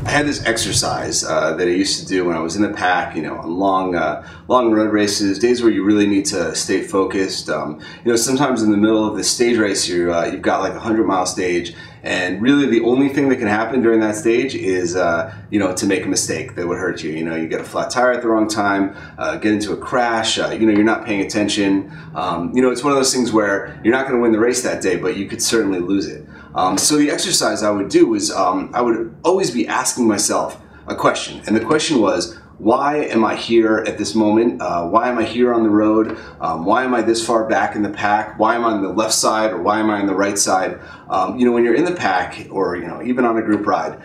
I had this exercise that I used to do when I was in the pack, on long road races, days where you really need to stay focused. Sometimes in the middle of the stage race, you've got like a 100-mile stage, and really the only thing that can happen during that stage is, to make a mistake that would hurt you. You get a flat tire at the wrong time, get into a crash, you're not paying attention. It's one of those things where you're not going to win the race that day, but you could certainly lose it. So the exercise I would do was I would always be asking myself a question, and the question was, why am I here at this moment? Why am I here on the road? Why am I this far back in the pack? Why am I on the left side, or why am I on the right side? When you're in the pack, or even on a group ride,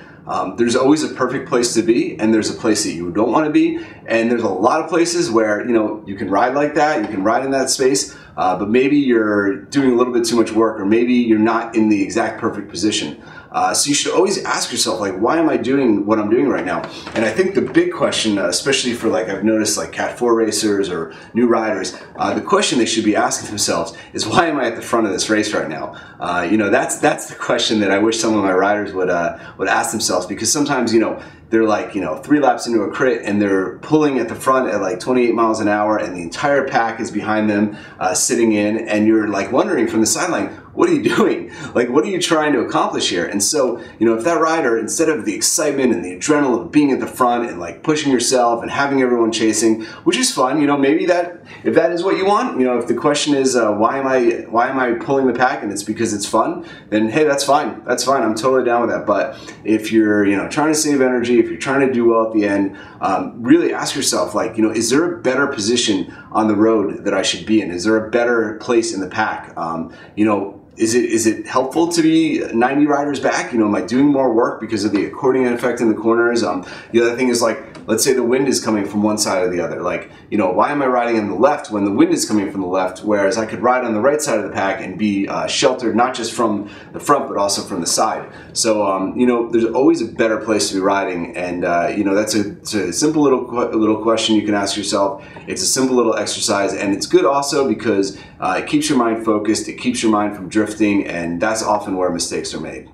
there's always a perfect place to be, and there's a place that you don't want to be, and there's a lot of places where you can ride like that, you can ride in that space, but maybe you're doing a little bit too much work, or maybe you're not in the exact perfect position. So you should always ask yourself, like, why am I doing what I'm doing right now? And I think the big question, especially for I've noticed Cat 4 racers or new riders, the question they should be asking themselves is, why am I at the front of this race right now? That's the question that I wish some of my riders would ask themselves, because sometimes they're 3 laps into a crit and they're pulling at the front at 28 miles an hour, and the entire pack is behind them sitting in, and you're wondering from the sideline, what are you doing? What are you trying to accomplish here? And so, if that rider, instead of the excitement and the adrenaline of being at the front and pushing yourself and having everyone chasing, which is fun, maybe if that is what you want, if the question is why am I pulling the pack and it's because it's fun, then hey, that's fine. That's fine. I'm totally down with that. But if you're trying to save energy, if you're trying to do well at the end, really ask yourself, is there a better position on the road that I should be in? Is there a better place in the pack? Is it helpful to be 90 riders back? Am I doing more work because of the accordion effect in the corners? The other thing is, let's say the wind is coming from one side or the other. Why am I riding on the left when the wind is coming from the left, whereas I could ride on the right side of the pack and be sheltered not just from the front but also from the side? So there's always a better place to be riding, and that's a simple little question you can ask yourself. It's a simple little exercise, and it's good also because it keeps your mind focused, it keeps your mind from drifting, and that's often where mistakes are made.